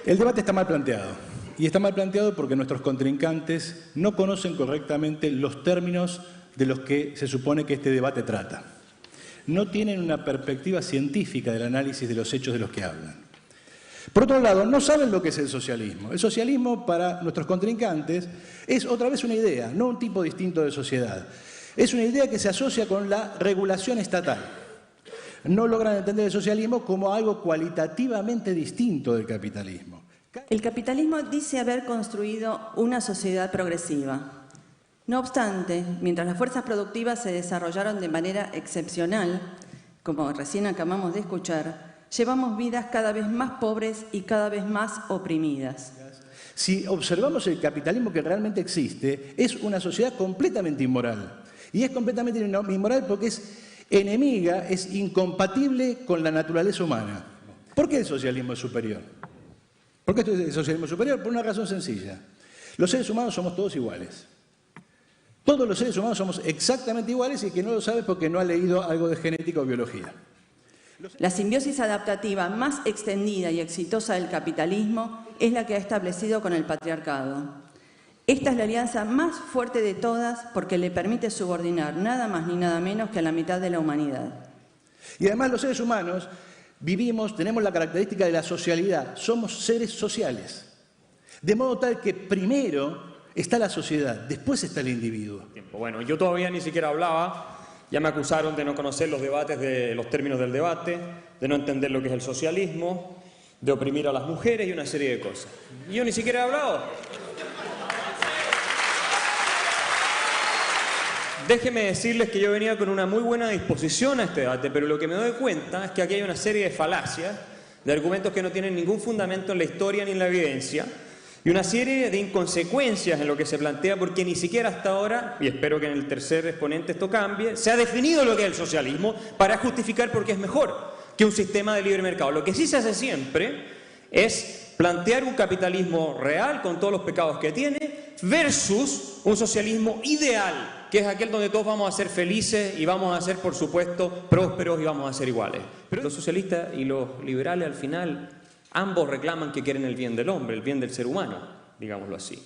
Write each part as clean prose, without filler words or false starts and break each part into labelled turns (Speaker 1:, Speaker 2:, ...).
Speaker 1: El debate está mal planteado. Y está mal planteado porque nuestros contrincantes no conocen correctamente los términos de los que se supone que este debate trata. No tienen una perspectiva científica del análisis de los hechos de los que hablan. Por otro lado, no saben lo que es el socialismo. El socialismo, para nuestros contrincantes, es otra vez una idea, no un tipo distinto de sociedad. Es una idea que se asocia con la regulación estatal. No logran entender el socialismo como algo cualitativamente distinto del capitalismo.
Speaker 2: El capitalismo dice haber construido una sociedad progresiva. No obstante, mientras las fuerzas productivas se desarrollaron de manera excepcional, como recién acabamos de escuchar, llevamos vidas cada vez más pobres y cada vez más oprimidas.
Speaker 1: Si observamos el capitalismo que realmente existe, es una sociedad completamente inmoral. Y es completamente inmoral porque es enemiga, es incompatible con la naturaleza humana. ¿Por qué el socialismo es superior? ¿Por qué el socialismo es superior? Por una razón sencilla. Los seres humanos somos todos iguales. Todos los seres humanos somos exactamente iguales y el que no lo sabe es porque no ha leído algo de genética o biología.
Speaker 2: La simbiosis adaptativa más extendida y exitosa del capitalismo es la que ha establecido con el patriarcado. Esta es la alianza más fuerte de todas porque le permite subordinar nada más ni nada menos que a la mitad de la humanidad.
Speaker 1: Y además los seres humanos tenemos la característica de la socialidad, somos seres sociales. De modo tal que primero está la sociedad, después está el individuo.
Speaker 3: Bueno, yo todavía ni siquiera hablaba, ya me acusaron de no conocer los debates, de los términos del debate, de no entender lo que es el socialismo, de oprimir a las mujeres y una serie de cosas. Y yo ni siquiera he hablado. Déjenme decirles que yo venía con una muy buena disposición a este debate, pero lo que me doy cuenta es que aquí hay una serie de falacias, de argumentos que no tienen ningún fundamento en la historia ni en la evidencia, y una serie de inconsecuencias en lo que se plantea, porque ni siquiera hasta ahora, y espero que en el tercer exponente esto cambie, se ha definido lo que es el socialismo para justificar por qué es mejor que un sistema de libre mercado. Lo que sí se hace siempre es plantear un capitalismo real con todos los pecados que tiene versus un socialismo ideal, que es aquel donde todos vamos a ser felices y vamos a ser, por supuesto, prósperos y vamos a ser iguales. Pero los socialistas y los liberales al final ambos reclaman que quieren el bien del hombre, el bien del ser humano, digámoslo así.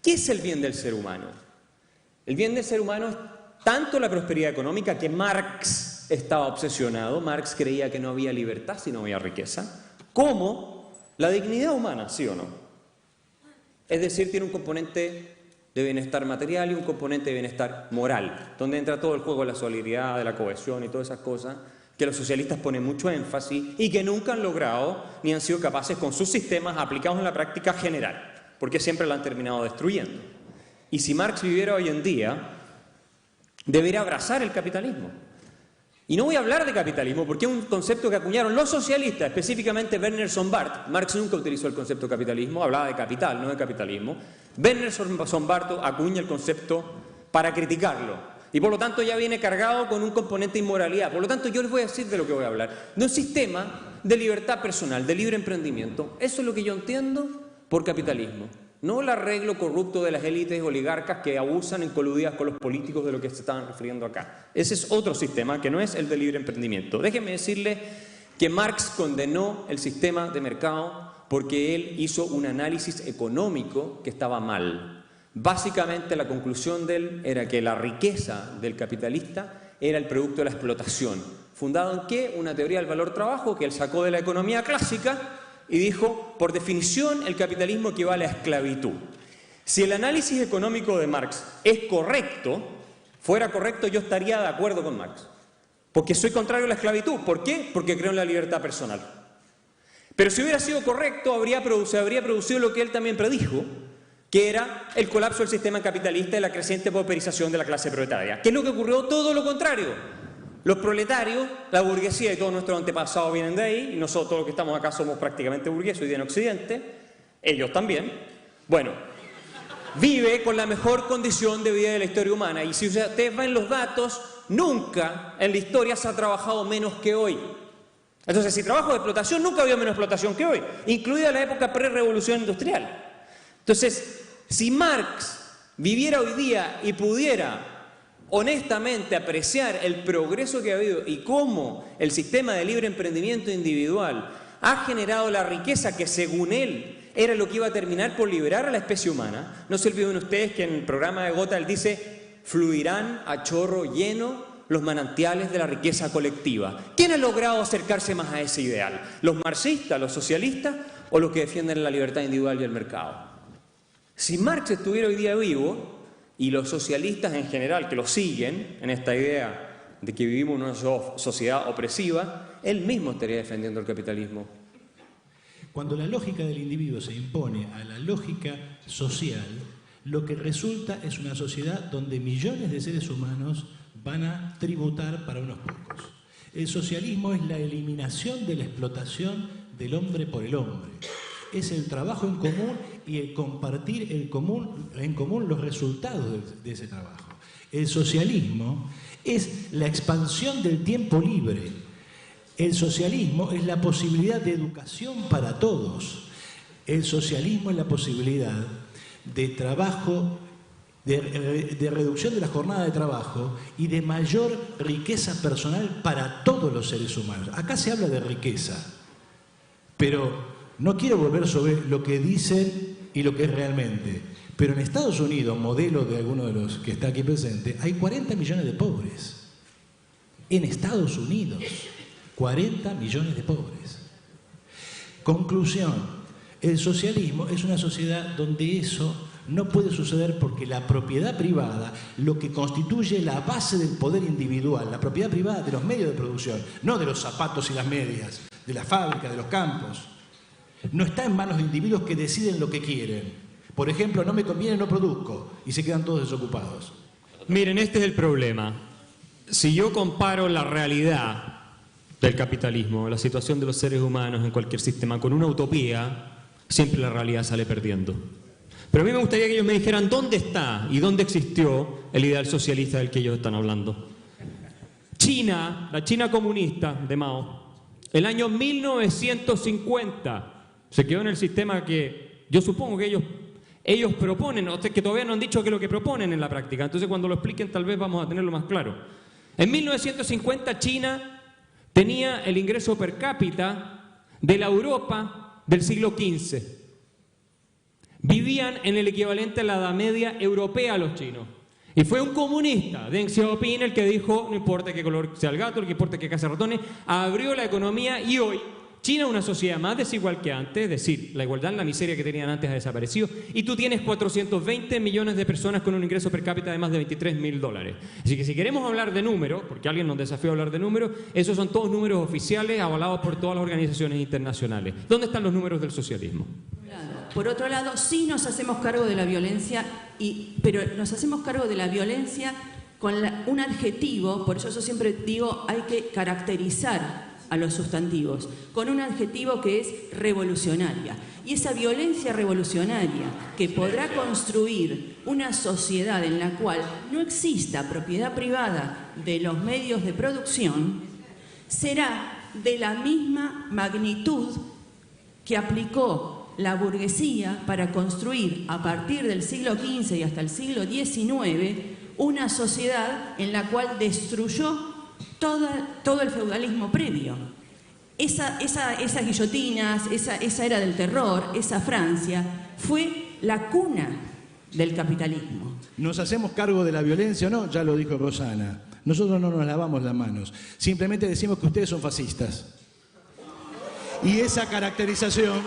Speaker 3: ¿Qué es el bien del ser humano? El bien del ser humano es tanto la prosperidad económica, que Marx estaba obsesionado, Marx creía que no había libertad si no había riqueza, como la dignidad humana, ¿sí o no? Es decir, tiene un componente de bienestar material y un componente de bienestar moral, donde entra todo el juego de la solidaridad, de la cohesión y todas esas cosas que los socialistas ponen mucho énfasis y que nunca han logrado ni han sido capaces con sus sistemas aplicados en la práctica general, porque siempre la han terminado destruyendo. Y si Marx viviera hoy en día, debería abrazar el capitalismo. Y no voy a hablar de capitalismo porque es un concepto que acuñaron los socialistas, específicamente Werner von Barth. Marx nunca utilizó el concepto capitalismo, hablaba de capital, no de capitalismo. Werner von Barth acuña el concepto para criticarlo. Y por lo tanto ya viene cargado con un componente de inmoralidad. Por lo tanto yo les voy a decir de lo que voy a hablar. De un sistema de libertad personal, de libre emprendimiento. Eso es lo que yo entiendo por capitalismo. No el arreglo corrupto de las élites oligarcas que abusan en coludidas con los políticos de lo que se estaban refiriendo acá. Ese es otro sistema que no es el de libre emprendimiento. Déjenme decirles que Marx condenó el sistema de mercado porque él hizo un análisis económico que estaba mal. Básicamente la conclusión de él era que la riqueza del capitalista era el producto de la explotación. ¿Fundado en qué? Una teoría del valor-trabajo que él sacó de la economía clásica y dijo, por definición, el capitalismo equivale a esclavitud. Si el análisis económico de Marx es correcto, fuera correcto, yo estaría de acuerdo con Marx. Porque soy contrario a la esclavitud. ¿Por qué? Porque creo en la libertad personal. Pero si hubiera sido correcto, se habría producido lo que él también predijo, que era el colapso del sistema capitalista y la creciente pauperización de la clase proletaria. ¿Qué es lo que ocurrió? Todo lo contrario. Los proletarios, la burguesía y todos nuestros antepasados vienen de ahí, y nosotros todos los que estamos acá somos prácticamente burgueses hoy día en Occidente, ellos también. Bueno, vive con la mejor condición de vida de la historia humana, y si ustedes ven los datos, nunca en la historia se ha trabajado menos que hoy. Entonces, si trabajo de explotación, nunca había menos explotación que hoy, incluida la época pre-revolución industrial. Entonces, si Marx viviera hoy día y pudiera honestamente apreciar el progreso que ha habido y cómo el sistema de libre emprendimiento individual ha generado la riqueza que según él era lo que iba a terminar por liberar a la especie humana. No se olviden ustedes que en el programa de Gotha él dice: fluirán a chorro lleno los manantiales de la riqueza colectiva. ¿Quién ha logrado acercarse más a ese ideal? ¿Los marxistas, los socialistas o los que defienden la libertad individual y el mercado? Si Marx estuviera hoy día vivo, y los socialistas en general que lo siguen en esta idea de que vivimos en una sociedad opresiva, él mismo estaría defendiendo el capitalismo.
Speaker 1: Cuando la lógica del individuo se impone a la lógica social, lo que resulta es una sociedad donde millones de seres humanos van a tributar para unos pocos. El socialismo es la eliminación de la explotación del hombre por el hombre. Es el trabajo en común y el compartir en común los resultados de ese trabajo. El socialismo es la expansión del tiempo libre. El socialismo es la posibilidad de educación para todos. El socialismo es la posibilidad de trabajo, de reducción de la jornada de trabajo y de mayor riqueza personal para todos los seres humanos. Acá se habla de riqueza, pero no quiero volver sobre lo que dicen y lo que es realmente. Pero en Estados Unidos, modelo de alguno de los que está aquí presente, hay 40 millones de pobres. En Estados Unidos, 40 millones de pobres. Conclusión, el socialismo es una sociedad donde eso no puede suceder porque la propiedad privada, lo que constituye la base del poder individual, la propiedad privada de los medios de producción, no de los zapatos y las medias, de la fábrica, de los campos, no está en manos de individuos que deciden lo que quieren. Por ejemplo, no me conviene, no produzco, y se quedan todos desocupados.
Speaker 3: Miren, este es el problema. Si yo comparo la realidad del capitalismo, la situación de los seres humanos en cualquier sistema, con una utopía, siempre la realidad sale perdiendo. Pero a mí me gustaría que ellos me dijeran dónde está y dónde existió el ideal socialista del que ellos están hablando. China, la China comunista de Mao, el año 1950, se quedó en el sistema que yo supongo que ellos proponen, o sea, que todavía no han dicho qué es lo que proponen en la práctica. Entonces, cuando lo expliquen, tal vez vamos a tenerlo más claro. En 1950, China tenía el ingreso per cápita de la Europa del siglo XV. Vivían en el equivalente a la Edad Media europea los chinos. Y fue un comunista, Deng Xiaoping, el que dijo: no importa qué color sea el gato, lo que importa es que case ratones. Abrió la economía y hoy China es una sociedad más desigual que antes, es decir, la igualdad, la miseria que tenían antes ha desaparecido, y tú tienes 420 millones de personas con un ingreso per cápita de más de $23.000. Así que si queremos hablar de números, porque alguien nos desafió a hablar de números, esos son todos números oficiales avalados por todas las organizaciones internacionales. ¿Dónde están los números del socialismo?
Speaker 2: Por otro lado, sí nos hacemos cargo de la violencia, pero nos hacemos cargo de la violencia con un adjetivo, por eso yo siempre digo hay que caracterizar a los sustantivos, con un adjetivo que es revolucionaria. Y esa violencia revolucionaria que podrá construir una sociedad en la cual no exista propiedad privada de los medios de producción, será de la misma magnitud que aplicó la burguesía para construir a partir del siglo XV y hasta el siglo XIX una sociedad en la cual destruyó todo el feudalismo previo. Esas guillotinas, esa era del terror, esa Francia, fue la cuna del capitalismo.
Speaker 1: ¿Nos hacemos cargo de la violencia o no? Ya lo dijo Rosana. Nosotros no nos lavamos las manos. Simplemente decimos que ustedes son fascistas. Y esa caracterización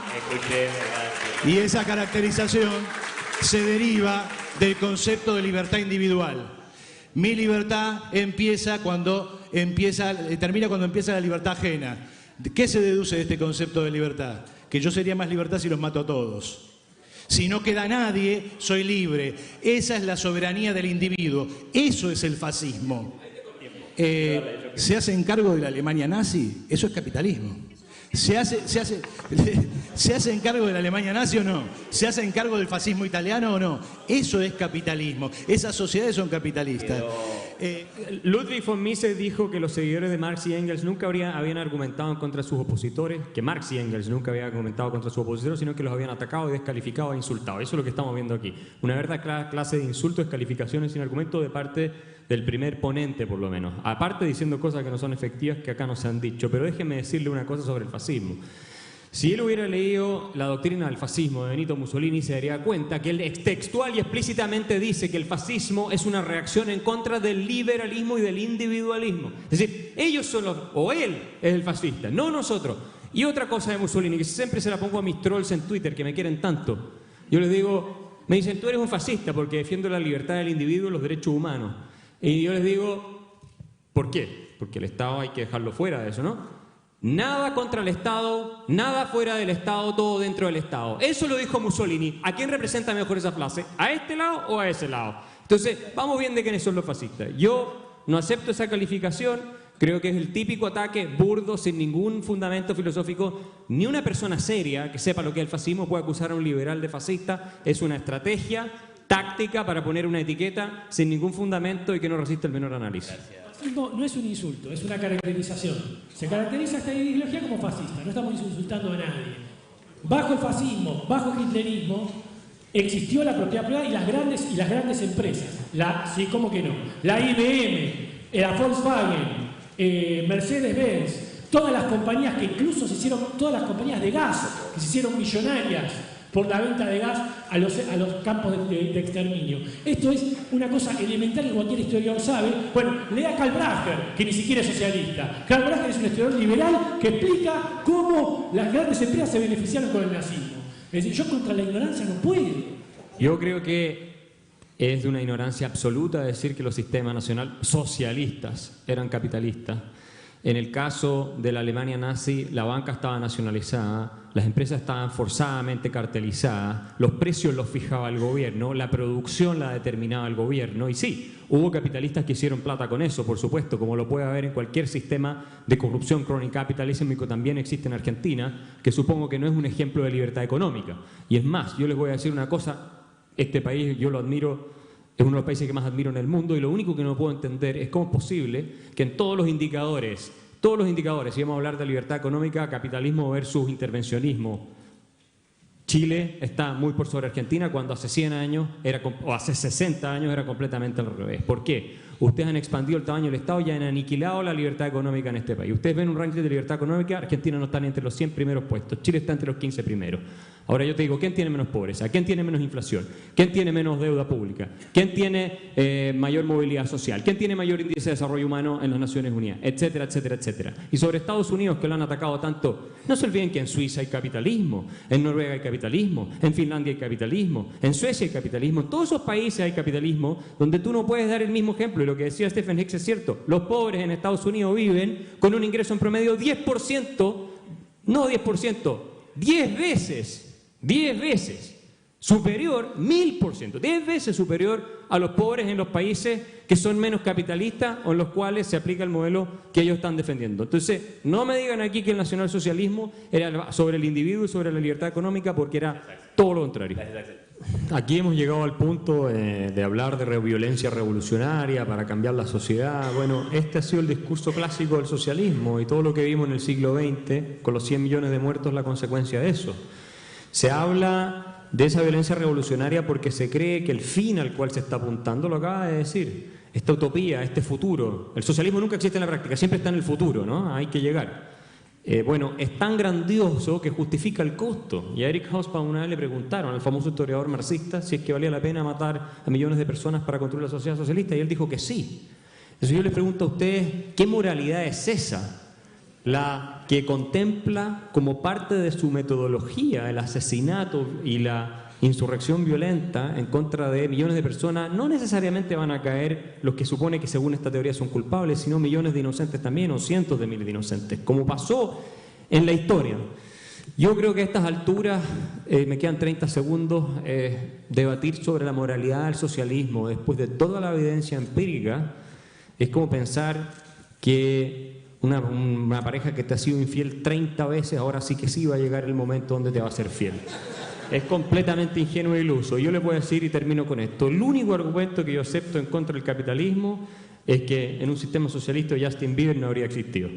Speaker 1: se deriva del concepto de libertad individual. Mi libertad termina cuando empieza la libertad ajena. ¿Qué se deduce de este concepto de libertad? Que yo sería más libertad si los mato a todos. Si no queda nadie, soy libre. Esa es la soberanía del individuo. Eso es el fascismo. ¿Se hacen cargo de la Alemania nazi? Eso es capitalismo. ¿Se hacen cargo de la Alemania nazi o no? ¿Se hacen cargo del fascismo italiano o no? Eso es capitalismo. Esas sociedades son capitalistas.
Speaker 3: Ludwig von Mises dijo que los seguidores de Marx y Engels nunca habían argumentado en contra de sus opositores, que Marx y Engels nunca habían argumentado contra sus opositores, sino que los habían atacado, descalificado e insultado. Eso es lo que estamos viendo aquí. Una verdadera clase de insultos, descalificaciones sin argumento de parte del primer ponente, por lo menos. Aparte diciendo cosas que no son efectivas, que acá no se han dicho. Pero déjenme decirle una cosa sobre el fascismo.
Speaker 4: Si él hubiera leído La doctrina del fascismo de Benito Mussolini, se daría cuenta que él textual y explícitamente dice que el fascismo es una reacción en contra del liberalismo y del individualismo. Es decir, ellos son los, o él es el fascista, no nosotros. Y otra cosa de Mussolini, que siempre se la pongo a mis trolls en Twitter, que me quieren tanto. Yo les digo, me dicen, tú eres un fascista porque defiendo la libertad del individuo y los derechos humanos. Y yo les digo, ¿por qué? Porque el Estado hay que dejarlo fuera de eso, ¿no? Nada contra el Estado, nada fuera del Estado, todo dentro del Estado. Eso lo dijo Mussolini. ¿A quién representa mejor esa frase? ¿A este lado o a ese lado? Entonces, vamos bien de quiénes son los fascistas. Yo no acepto esa calificación, creo que es el típico ataque burdo, sin ningún fundamento filosófico. Ni una persona seria que sepa lo que es el fascismo puede acusar a un liberal de fascista. Es una estrategia táctica para poner una etiqueta sin ningún fundamento y que no resiste el menor análisis.
Speaker 5: Gracias. No es un insulto, es una caracterización. Se caracteriza esta ideología como fascista, no estamos insultando a nadie. Bajo el fascismo, bajo el hitlerismo, existió la propiedad privada y las grandes empresas. Sí, ¿cómo que no? La IBM, la Volkswagen, Mercedes-Benz, todas las compañías que incluso se hicieron, todas las compañías de gas que se hicieron millonarias por la venta de gas a los campos de exterminio. Esto es una cosa elemental que cualquier historiador sabe. Bueno, lea Karl Bracher, que ni siquiera es socialista. Karl Bracher es un historiador liberal que explica cómo las grandes empresas se beneficiaron con el nazismo. Es decir, yo contra la ignorancia no puedo.
Speaker 4: Yo creo que es de una ignorancia absoluta decir que los sistemas nacional socialistas eran capitalistas. En el caso de la Alemania nazi, la banca estaba nacionalizada, las empresas estaban forzadamente cartelizadas, los precios los fijaba el gobierno, la producción la determinaba el gobierno, y sí, hubo capitalistas que hicieron plata con eso, por supuesto, como lo puede haber en cualquier sistema de corrupción crony capitalism, que también existe en Argentina, que supongo que no es un ejemplo de libertad económica. Y es más, yo les voy a decir una cosa, este país yo lo admiro, es uno de los países que más admiro en el mundo, y lo único que no puedo entender es cómo es posible que en todos los indicadores, si vamos a hablar de libertad económica, capitalismo versus intervencionismo, Chile está muy por sobre Argentina cuando hace 100 años o hace 60 años era completamente al revés. ¿Por qué? Ustedes han expandido el tamaño del Estado y han aniquilado la libertad económica en este país. Ustedes ven un ranking de libertad económica, Argentina no está ni entre los 100 primeros puestos, Chile está entre los 15 primeros. Ahora yo te digo, ¿quién tiene menos pobreza? ¿Quién tiene menos inflación? ¿Quién tiene menos deuda pública? ¿Quién tiene mayor movilidad social? ¿Quién tiene mayor índice de desarrollo humano en las Naciones Unidas? Etcétera, etcétera, etcétera. Y sobre Estados Unidos, que lo han atacado tanto, no se olviden que en Suiza hay capitalismo, en Noruega hay capitalismo, en Finlandia hay capitalismo, en Suecia hay capitalismo, en todos esos países hay capitalismo donde tú no puedes dar el mismo ejemplo. Y lo que decía Stephen Hicks es cierto, los pobres en Estados Unidos viven con un ingreso en promedio 10%, no 10%, 10 veces superior, 1000%, 10 veces superior a los pobres en los países que son menos capitalistas o en los cuales se aplica el modelo que ellos están defendiendo. Entonces, no me digan aquí que el nacionalsocialismo era sobre el individuo y sobre la libertad económica, porque era todo lo contrario.
Speaker 6: Aquí hemos llegado al punto de hablar de violencia revolucionaria para cambiar la sociedad. Bueno, este ha sido el discurso clásico del socialismo, y todo lo que vimos en el siglo XX, con los 100 millones de muertos, es la consecuencia de eso. Se habla de esa violencia revolucionaria porque se cree que el fin al cual se está apuntando, lo acaba de decir, esta utopía, este futuro. El socialismo nunca existe en la práctica, siempre está en el futuro, ¿no? Hay que llegar. Bueno, es tan grandioso que justifica el costo. Y a Eric Hobsbawm una vez le preguntaron al famoso historiador marxista si es que valía la pena matar a millones de personas para construir la sociedad socialista, y él dijo que sí. Entonces yo les pregunto a ustedes, ¿qué moralidad es esa? La que contempla como parte de su metodología el asesinato y la insurrección violenta en contra de millones de personas. No necesariamente van a caer los que supone que según esta teoría son culpables, sino millones de inocentes también, o cientos de miles de inocentes, como pasó en la historia. Yo creo que a estas alturas, me quedan 30 segundos, debatir sobre la moralidad del socialismo después de toda la evidencia empírica es como pensar que una pareja que te ha sido infiel 30 veces, ahora sí que sí va a llegar el momento donde te va a ser fiel. Es completamente ingenuo e iluso. Yo les voy a decir, y termino con esto, el único argumento que yo acepto en contra del capitalismo es que en un sistema socialista Justin Bieber no habría existido.